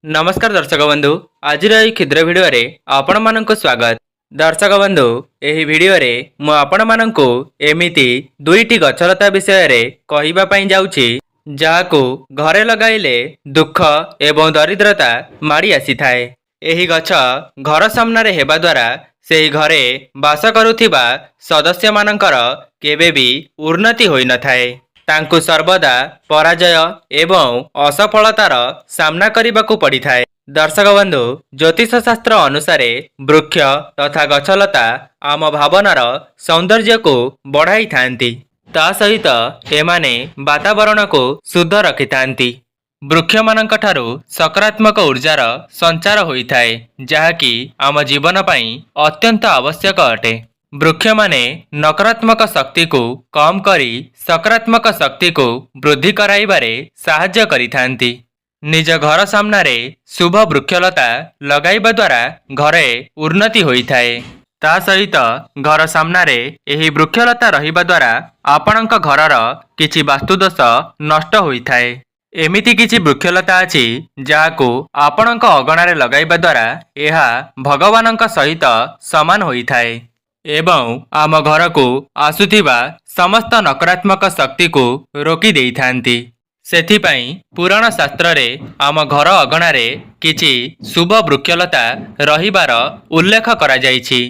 नमस्कार दर्शक बंधु आज क्षुद्र भिडियो रे आपण मानक स्वागत। दर्शक बंधु एही भिडियो रे मु आपण मानकु एमिति दुईटी गछलता विषय रे कहिबा पई जाउछि जाहाकु घरे लगाइले दुख एवं दरिद्रता माड़ी आसी थाए। एही गछ घर सामना रे हेबा द्वारा सेही घरे बास करुथिबा सदस्य मानकर केबे भी उन्नति होई न थाए। तांकु सर्वदा पराजय एवं असफलतार सामना करबाकू पड़ी थाए। दर्शक बंधु ज्योतिष शास्त्र अनुसार वृक्ष तथा गछलता आम भावनार सौंदर्य को बढ़ाई थांती, ता सहित एमाने वातावरण को शुद्ध रखि थांती। वृक्ष मानक ठारू सकारात्मक ऊर्जार संचार होई थाए, जहाँकि आम जीवन पई अत्यंत आवश्यक अटे। वृक्ष माने नकारात्मक शक्ति को कम करी सकारात्मक शक्ति को वृद्धि कराइबारे साहाय्य करिथांती। निज घर सामना रे शुभ वृक्षलता लगाइबा द्वारा घरे उन्नति होई थाए। ता सहित घर सामना रे एही वृक्षलता रहिबा द्वारा आपणक घरर किछि वास्तुदोष नष्ट होई थाए। एमिति किछि वृक्षलता अछि जाहाकु आपणक अगणारे लगाइबा द्वारा एहा भगवानक सहित समान होई थाए एवं आम घर को आसुथिबा समस्त नकारात्मक शक्ति को रोकी देई थांती। सेथिपाई पुराण शास्त्र रे आम घर अगणारे किछि शुभ वृक्षलता रहिबार उल्लेख करा जाइछि।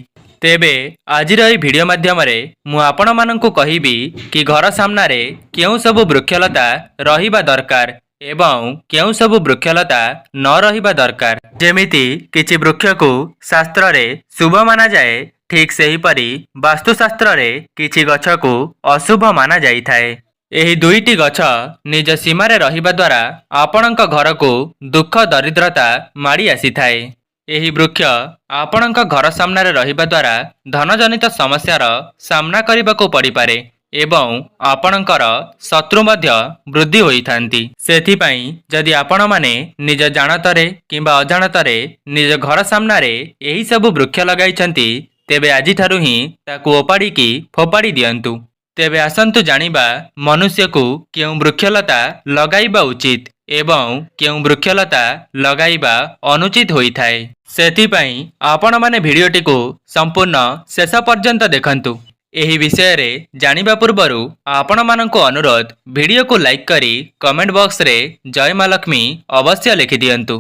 तेबे आजिर एही भिडियो माध्यम रे मु आपण माननकु कहिबी कि घर सामना रे केउ सब वृक्षलता रहिबा दरकार एवं केउ सब वृक्षलता न रहिबा दरकार। जेमिति किछि वृक्ष को शास्त्र रे शुभ माना जाए, ठीक सेही परी वास्तुशास्त्र रे किछि गछ को अशुभ माना जाई थाए। एही दुईटी गछ निज सीमारे रहिबा द्वारा आपणक घर को दुख दरिद्रता माड़ी आसी थाए। एही वृक्ष आपणक घर सामना रे रहिबा द्वारा धनजनित समस्यार सामना करबाको पड़ी पारे एवं आपणकर शत्रु मध्य वृद्धि होई थांती। सेथिपाई जदि आपण माने निज जानतरे किंबा अजाणतरे निज घर सामना रे एही सब वृक्ष लगाइछंती, तेबे आजि ठारू ही ताकू ओपाड़ी की फोपाड़ी दियंतु। तेबे आसंतु जानिबा मनुष्य को केउ वृक्षलता लगाइबा उचित एवं केउ वृक्षलता लगाइबा अनुचित होई थाए। सेथिपाई आपण माने भिडियोटी को संपूर्ण शेष पर्यंत देखंतु। एही विषय रे जानिबा पूर्वरु आपण माननको अनुरोध भिडियो को लाइक करी कमेंट बॉक्स रे जय मां लक्ष्मी अवश्य लिखि दियंतु।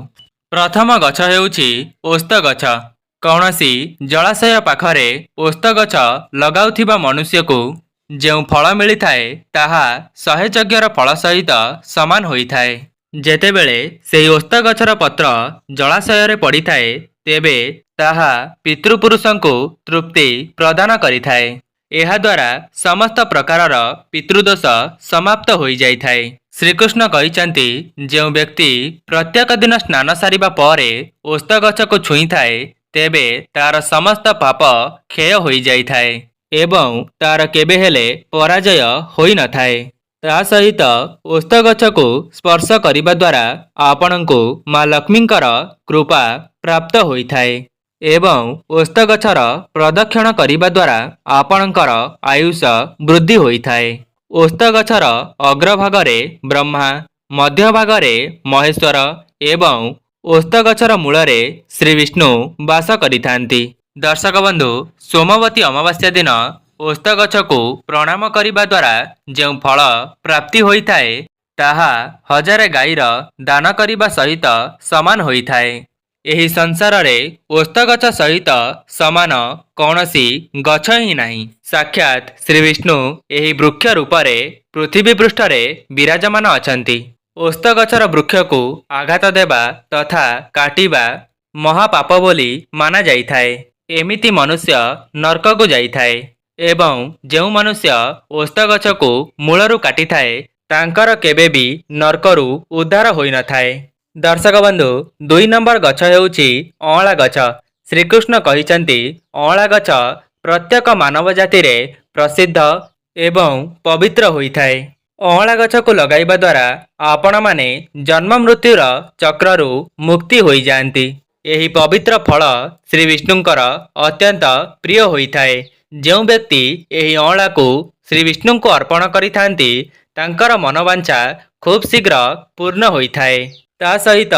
प्रथम गछ हेउछि ओस्त गछ। कौनसी जलाशय पाखरे ओस्त गछ लगाउथिबा मनुष्य को जो फल मिली थाए ताहा 100 यज्ञर फल सहित समान होई थाए। जेतेबेले सेही ओस्त गछर पत्र जलाशय रे पड़ी थाए, तेबे ताहा पितृपुरुषंको तृप्ति प्रदान करि थाए। एहा द्वारा समस्त प्रकारर पितृदोष समाप्त होई जाई थाए। श्रीकृष्ण कहिचंती, जो व्यक्ति प्रत्येक दिन स्नान सारिबा परे ओस्त गछ को छुई थाए, तेबे तार समस्त पाप क्षय होई जाई थाए एवं तार केबे हेले पराजय होई न थाए। ता सहित ओस्त गछ को स्पर्श करिबा द्वारा आपणको मां लक्ष्मींकर कृपा प्राप्त होई थाए एवं ओस्त गछर प्रदक्षिण करिबा द्वारा आपणकर आयुष वृद्धि होई थाए। ओस्त गछर अग्रभागरे ब्रह्मा, मध्य भागरे महेश्वर एवं ओस्त गछर मूलरे श्री विष्णु वास करिथांती। दर्शक बंधु सोमवती अमावास्या दिन ओस्त गछ को प्रणाम करिबा द्वारा जो फल प्राप्ति होई थाए ताहा 1000 गाईर दान करिबा सहित समान होई थाए। एही संसार रे ओस्त गछ सहित समान कौनसी गछ ही नहीं। साक्षात श्री विष्णु एही वृक्ष रूप रे पृथ्वी पृष्ठ रे विराजमान अछंती। ओस्त गछर वृक्ष को आघात देबा तथा काटिबा महापाप बोली माना जाई थाए। एमिति मनुष्य नरक को जाई थाए एवं जो मनुष्य ओस्त गछ को मूलरू काटी थाए तांकर केबे भी नरकरू उद्धार होई न थाए। दर्शक बंधु 2 नंबर गछ हेउछि अँला गछ। श्रीकृष्ण कहिचंती, अँला गछ प्रत्येक मानव जाति रे प्रसिद्ध एवं पवित्र होई थाए। अँला गछ को लगाइबा द्वारा आपण माने जन्म मृत्युर चक्ररू मुक्ति होई जांती। एही पवित्र फल श्री विष्णुंकर अत्यंत प्रिय होई थाए। जो व्यक्ति एही अँला को श्री विष्णु को अर्पण करिथांती तांकर मनोवांछा खूब शीघ्र पूर्ण होई थाए। ତା ସହିତ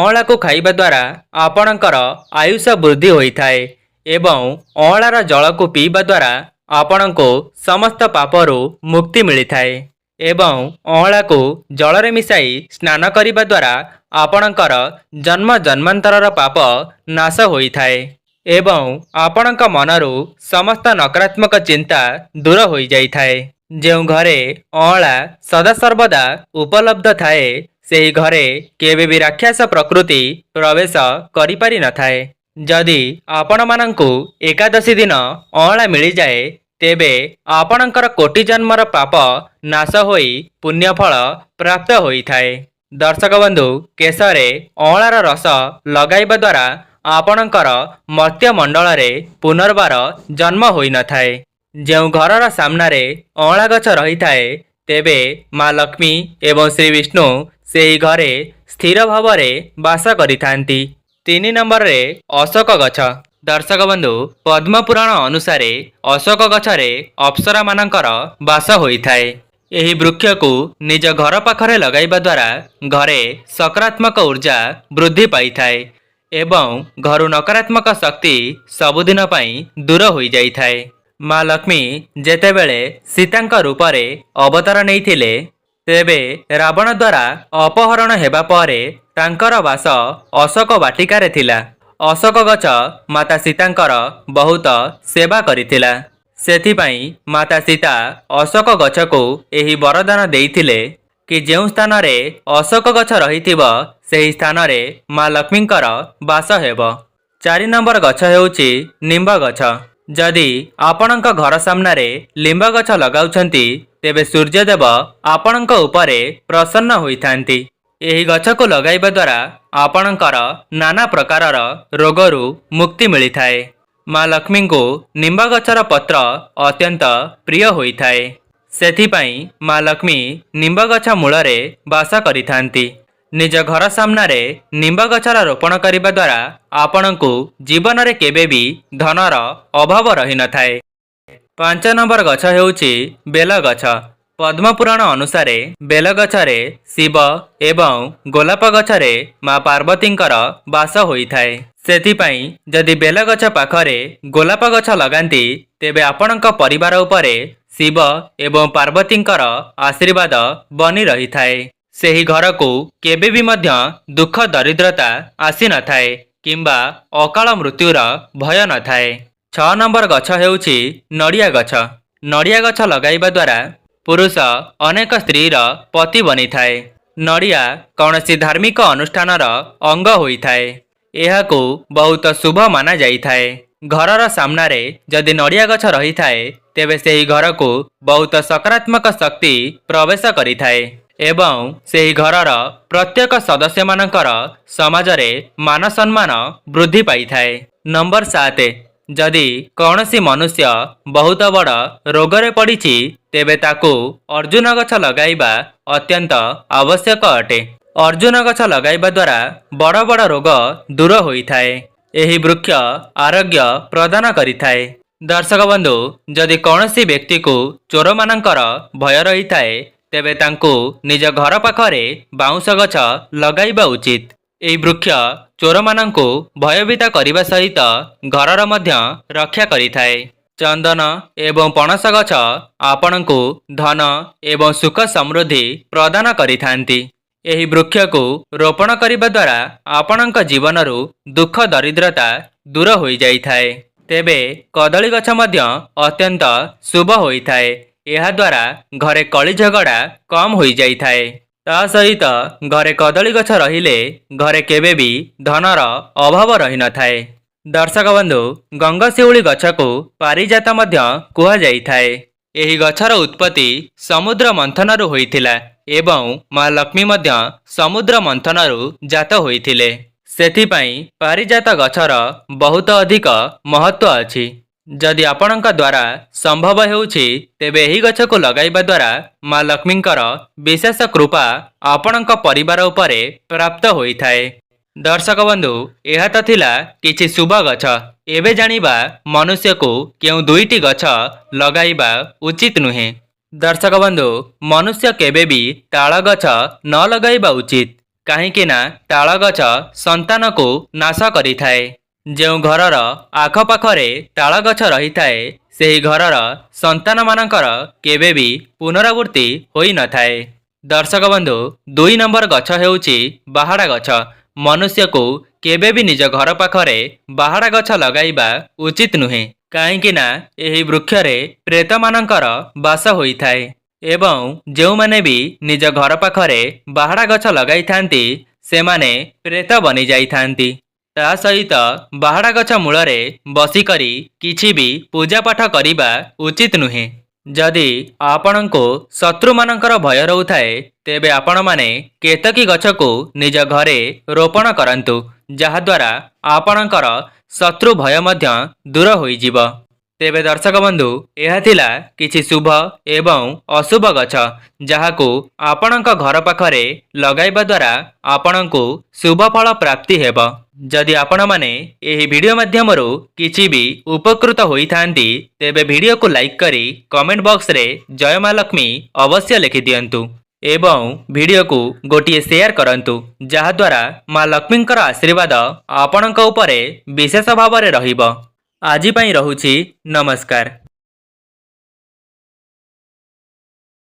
ଅଁଳାକୁ ଖାଇବା ଦ୍ୱାରା ଆପଣଙ୍କର ଆୟୁଷ ବୃଦ୍ଧି ହୋଇଥାଏ ଏବଂ ଅଁଳାର ଜଳକୁ ପିଇବା ଦ୍ୱାରା ଆପଣଙ୍କୁ ସମସ୍ତ ପାପରୁ ମୁକ୍ତି ମିଳିଥାଏ ଏବଂ ଅଁଳାକୁ ଜଳରେ ମିଶାଇ ସ୍ନାନ କରିବା ଦ୍ୱାରା ଆପଣଙ୍କର ଜନ୍ମ ଜନ୍ମାନ୍ତରର ପାପ ନାଶ ହୋଇଥାଏ ଏବଂ ଆପଣଙ୍କ ମନରୁ ସମସ୍ତ ନକାରାତ୍ମକ ଚିନ୍ତା ଦୂର ହୋଇଯାଇଥାଏ। ଯେଉଁ ଘରେ ଅଁଳା ସଦାସର୍ବଦା ଉପଲବ୍ଧ ଥାଏ ସେହି ଘରେ କେବେ ବି ରାକ୍ଷସ ପ୍ରକୃତି ପ୍ରବେଶ କରିପାରିନଥାଏ। ଯଦି ଆପଣମାନଙ୍କୁ ଏକାଦଶୀ ଦିନ ଅଁଳା ମିଳିଯାଏ ତେବେ ଆପଣଙ୍କର କୋଟି ଜନ୍ମର ପାପ ନାଶ ହୋଇ ପୁଣ୍ୟଫଳ ପ୍ରାପ୍ତ ହୋଇଥାଏ। ଦର୍ଶକ ବନ୍ଧୁ, କେଶରେ ଅଁଳାର ରସ ଲଗାଇବା ଦ୍ୱାରା ଆପଣଙ୍କର ମର୍ତ୍ତ୍ୟମଣ୍ଡଳରେ ପୁନର୍ବାର ଜନ୍ମ ହୋଇନଥାଏ। ଯେଉଁ ଘରର ସାମ୍ନାରେ ଅଁଳା ଗଛ ରହିଥାଏ ତେବେ ମା ଲକ୍ଷ୍ମୀ ଏବଂ ଶ୍ରୀ ବିଷ୍ଣୁ ସେହି ଘରେ ସ୍ଥିର ଭାବରେ ବାସ କରିଥାନ୍ତି। 3 ନମ୍ବରରେ ଅଶୋକ ଗଛ। ଦର୍ଶକ ବନ୍ଧୁ, ପଦ୍ମପୁରାଣ ଅନୁସାରେ ଅଶୋକ ଗଛରେ ଅପ୍ସରାମାନଙ୍କର ବାସ ହୋଇଥାଏ। ଏହି ବୃକ୍ଷକୁ ନିଜ ଘର ପାଖରେ ଲଗାଇବା ଦ୍ୱାରା ଘରେ ସକାରାତ୍ମକ ଉର୍ଜା ବୃଦ୍ଧି ପାଇଥାଏ ଏବଂ ଘରୁ ନକାରାତ୍ମକ ଶକ୍ତି ସବୁଦିନ ପାଇଁ ଦୂର ହୋଇଯାଇଥାଏ। ମା ଲକ୍ଷ୍ମୀ ଯେତେବେଳେ ସୀତାଙ୍କ ରୂପରେ ଅବତାର ନେଇଥିଲେ ତେବେ ରାବଣ ଦ୍ୱାରା ଅପହରଣ ହେବା ପରେ ତାଙ୍କର ବାସ ଅଶୋକ ବାଟିକାରେ ଥିଲା। ଅଶୋକ ଗଛ ମାତା ସୀତାଙ୍କର ବହୁତ ସେବା କରିଥିଲା। ସେଥିପାଇଁ ମାତା ସୀତା ଅଶୋକ ଗଛକୁ ଏହି ବରଦାନ ଦେଇଥିଲେ କି ଯେଉଁ ସ୍ଥାନରେ ଅଶୋକ ଗଛ ରହିଥିବ ସେହି ସ୍ଥାନରେ ମା ଲକ୍ଷ୍ମୀଙ୍କର ବାସ ହେବ। 4 ନମ୍ବର ଗଛ ହେଉଛି ନିମ୍ବ ଗଛ। ଯଦି ଆପଣଙ୍କ ଘର ସାମ୍ନାରେ ଲିମ୍ବ ଗଛ ଲଗାଉଛନ୍ତି ତେବେ ସୂର୍ଯ୍ୟଦେବ ଆପଣଙ୍କ ଉପରେ ପ୍ରସନ୍ନ ହୋଇଥାନ୍ତି। ଏହି ଗଛକୁ ଲଗାଇବା ଦ୍ୱାରା ଆପଣଙ୍କର ନାନା ପ୍ରକାରର ରୋଗରୁ ମୁକ୍ତି ମିଳିଥାଏ। ମା ଲକ୍ଷ୍ମୀଙ୍କୁ ନିମ୍ବ ଗଛର ପତ୍ର ଅତ୍ୟନ୍ତ ପ୍ରିୟ ହୋଇଥାଏ। ସେଥିପାଇଁ ମା ଲକ୍ଷ୍ମୀ ନିମ୍ବ ଗଛ ମୂଳରେ ବାସ କରିଥାନ୍ତି। ନିଜ ଘର ସାମ୍ନାରେ ନିମ୍ବ ଗଛର ରୋପଣ କରିବା ଦ୍ୱାରା ଆପଣଙ୍କୁ ଜୀବନରେ କେବେ ବି ଧନର ଅଭାବ ରହିନଥାଏ। 5 ନମ୍ବର ଗଛ ହେଉଛି ବେଲ ଗଛ। ପଦ୍ମପୁରାଣ ଅନୁସାରେ ବେଲ ଗଛରେ ଶିବ ଏବଂ ଗୋଲାପ ଗଛରେ ମା ପାର୍ବତୀଙ୍କର ବାସ ହୋଇଥାଏ। ସେଥିପାଇଁ ଯଦି ବେଲ ଗଛ ପାଖରେ ଗୋଲାପ ଗଛ ଲଗାନ୍ତି ତେବେ ଆପଣଙ୍କ ପରିବାର ଉପରେ ଶିବ ଏବଂ ପାର୍ବତୀଙ୍କର ଆଶୀର୍ବାଦ ବନି ରହିଥାଏ। ସେହି ଘରକୁ କେବେ ବି ମଧ୍ୟ ଦୁଃଖ ଦରିଦ୍ରତା ଆସିନଥାଏ କିମ୍ବା ଅକାଳ ମୃତ୍ୟୁର ଭୟ ନଥାଏ। 6 ନମ୍ବର ଗଛ ହେଉଛି ନଡ଼ିଆ ଗଛ। ନଡ଼ିଆ ଗଛ ଲଗାଇବା ଦ୍ୱାରା ପୁରୁଷ ଅନେକ ସ୍ତ୍ରୀର ପତି ବନିଥାଏ। ନଡ଼ିଆ କୌଣସି ଧାର୍ମିକ ଅନୁଷ୍ଠାନର ଅଙ୍ଗ ହୋଇଥାଏ। ଏହାକୁ ବହୁତ ଶୁଭ ମାନାଯାଇଥାଏ। ଘରର ସାମ୍ନାରେ ଯଦି ନଡ଼ିଆ ଗଛ ରହିଥାଏ ତେବେ ସେହି ଘରକୁ ବହୁତ ସକାରାତ୍ମକ ଶକ୍ତି ପ୍ରବେଶ କରିଥାଏ ଏବଂ ସେହି ଘରର ପ୍ରତ୍ୟେକ ସଦସ୍ୟମାନଙ୍କର ସମାଜରେ ମାନ ସମ୍ମାନ ବୃଦ୍ଧି ପାଇଥାଏ। ନମ୍ବର 7, ଯଦି କୌଣସି ମନୁଷ୍ୟ ବହୁତ ବଡ଼ ରୋଗରେ ପଡ଼ିଛି ତେବେ ତାକୁ ଅର୍ଜୁନ ଗଛ ଲଗାଇବା ଅତ୍ୟନ୍ତ ଆବଶ୍ୟକ ଅଟେ। ଅର୍ଜୁନ ଗଛ ଲଗାଇବା ଦ୍ୱାରା ବଡ଼ ବଡ଼ ରୋଗ ଦୂର ହୋଇଥାଏ। ଏହି ବୃକ୍ଷ ଆରୋଗ୍ୟ ପ୍ରଦାନ କରିଥାଏ। ଦର୍ଶକ ବନ୍ଧୁ, ଯଦି କୌଣସି ବ୍ୟକ୍ତିକୁ ଚୋରମାନଙ୍କର ଭୟ ରହିଥାଏ ତେବେ ତାଙ୍କୁ ନିଜ ଘର ପାଖରେ ବାଉଁଶ ଗଛ ଲଗାଇବା ଉଚିତ। ଏହି ବୃକ୍ଷ ଚୋରମାନଙ୍କୁ ଭୟଭୀତ କରିବା ସହିତ ଘରର ମଧ୍ୟ ରକ୍ଷା କରିଥାଏ। ଚନ୍ଦନ ଏବଂ ପଣସ ଗଛ ଆପଣଙ୍କୁ ଧନ ଏବଂ ସୁଖ ସମୃଦ୍ଧି ପ୍ରଦାନ କରିଥାନ୍ତି। ଏହି ବୃକ୍ଷକୁ ରୋପଣ କରିବା ଦ୍ୱାରା ଆପଣଙ୍କ ଜୀବନରୁ ଦୁଃଖ ଦରିଦ୍ରତା ଦୂର ହୋଇଯାଇଥାଏ। ତେବେ କଦଳୀ ଗଛ ମଧ୍ୟ ଅତ୍ୟନ୍ତ ଶୁଭ ହୋଇଥାଏ। ଏହାଦ୍ୱାରା ଘରେ କଳି ଝଗଡ଼ା କମ୍ ହୋଇଯାଇଥାଏ। ତା ସହିତ ଘରେ କଦଳୀ ଗଛ ରହିଲେ ଘରେ କେବେ ବି ଧନର ଅଭାବ ରହିନଥାଏ। ଦର୍ଶକ ବନ୍ଧୁ, ଗଙ୍ଗଶିଉଳି ଗଛକୁ ପାରିଜାତ ମଧ୍ୟ କୁହାଯାଇଥାଏ। ଏହି ଗଛର ଉତ୍ପତ୍ତି ସମୁଦ୍ର ମନ୍ଥନରୁ ହୋଇଥିଲା ଏବଂ ମା ଲକ୍ଷ୍ମୀ ମଧ୍ୟ ସମୁଦ୍ର ମନ୍ଥନରୁ ଜାତ ହୋଇଥିଲେ। ସେଥିପାଇଁ ପାରିଜାତ ଗଛର ବହୁତ ଅଧିକ ମହତ୍ତ୍ୱ ଅଛି। ଯଦି ଆପଣଙ୍କ ଦ୍ୱାରା ସମ୍ଭବ ହେଉଛି ତେବେ ଏହି ଗଛକୁ ଲଗାଇବା ଦ୍ୱାରା ମା ଲକ୍ଷ୍ମୀଙ୍କର ବିଶେଷ କୃପା ଆପଣଙ୍କ ପରିବାର ଉପରେ ପ୍ରାପ୍ତ ହୋଇଥାଏ। ଦର୍ଶକ ବନ୍ଧୁ, ଏହା ତ ଥିଲା କିଛି ଶୁଭ ଗଛ। ଏବେ ଜାଣିବା ମନୁଷ୍ୟକୁ କେଉଁ 2ଟି ଗଛ ଲଗାଇବା ଉଚିତ ନୁହେଁ। ଦର୍ଶକ ବନ୍ଧୁ, ମନୁଷ୍ୟ କେବେ ବି ତାଳ ଗଛ ନ ଲଗାଇବା ଉଚିତ। କାହିଁକି ନା ତାଳ ଗଛ ସନ୍ତାନକୁ ନାଶ କରିଥାଏ। ଯେଉଁ ଘରର ଆଖପାଖରେ ତାଳ ଗଛ ରହିଥାଏ ସେହି ଘରର ସନ୍ତାନମାନଙ୍କର କେବେ ବି ପୁନରାବୃତ୍ତି ହୋଇନଥାଏ। ଦର୍ଶକ ବନ୍ଧୁ, 2 ନମ୍ବର ଗଛ ହେଉଛି ବାହାଡ଼ା ଗଛ। ମନୁଷ୍ୟକୁ କେବେ ବି ନିଜ ଘର ପାଖରେ ବାହାଡ଼ା ଗଛ ଲଗାଇବା ଉଚିତ ନୁହେଁ, କାହିଁକି ନା ଏହି ବୃକ୍ଷରେ ପ୍ରେତମାନଙ୍କର ବାସ ହୋଇଥାଏ ଏବଂ ଯେଉଁମାନେ ବି ନିଜ ଘର ପାଖରେ ବାହାଡ଼ା ଗଛ ଲଗାଇଥାନ୍ତି ସେମାନେ ପ୍ରେତ ବନିଯାଇଥାନ୍ତି। ତା ସହିତ ବାହାଡ଼ା ଗଛ ମୂଳରେ ବସିକରି କିଛି ବି ପୂଜାପାଠ କରିବା ଉଚିତ ନୁହେଁ। ଯଦି ଆପଣଙ୍କୁ ଶତ୍ରୁମାନଙ୍କର ଭୟ ରହୁଥାଏ ତେବେ ଆପଣମାନେ କେତକୀ ଗଛକୁ ନିଜ ଘରେ ରୋପଣ କରନ୍ତୁ, ଯାହାଦ୍ୱାରା ଆପଣଙ୍କର ଶତ୍ରୁ ଭୟ ମଧ୍ୟ ଦୂର ହୋଇଯିବ। ତେବେ ଦର୍ଶକ ବନ୍ଧୁ, ଏହା ଥିଲା କିଛି ଶୁଭ ଏବଂ ଅଶୁଭ ଗଛ ଯାହାକୁ ଆପଣଙ୍କ ଘର ପାଖରେ ଲଗାଇବା ଦ୍ୱାରା ଆପଣଙ୍କୁ ଶୁଭ ଫଳ ପ୍ରାପ୍ତି ହେବ। ଯଦି ଆପଣମାନେ ଏହି ଭିଡ଼ିଓ ମାଧ୍ୟମରୁ କିଛି ବି ଉପକୃତ ହୋଇଥାନ୍ତି ତେବେ ଭିଡ଼ିଓକୁ ଲାଇକ୍ କରି କମେଣ୍ଟ ବକ୍ସରେ ଜୟ ମା ଲକ୍ଷ୍ମୀ ଅବଶ୍ୟ ଲେଖିଦିଅନ୍ତୁ ଏବଂ ଭିଡ଼ିଓକୁ ଗୋଟିଏ ସେୟାର କରନ୍ତୁ, ଯାହାଦ୍ୱାରା ମା ଲକ୍ଷ୍ମୀଙ୍କର ଆଶୀର୍ବାଦ ଆପଣଙ୍କ ଉପରେ ବିଶେଷ ଭାବରେ ରହିବ। ଆଜି ପାଇଁ ରହୁଛି, ନମସ୍କାର।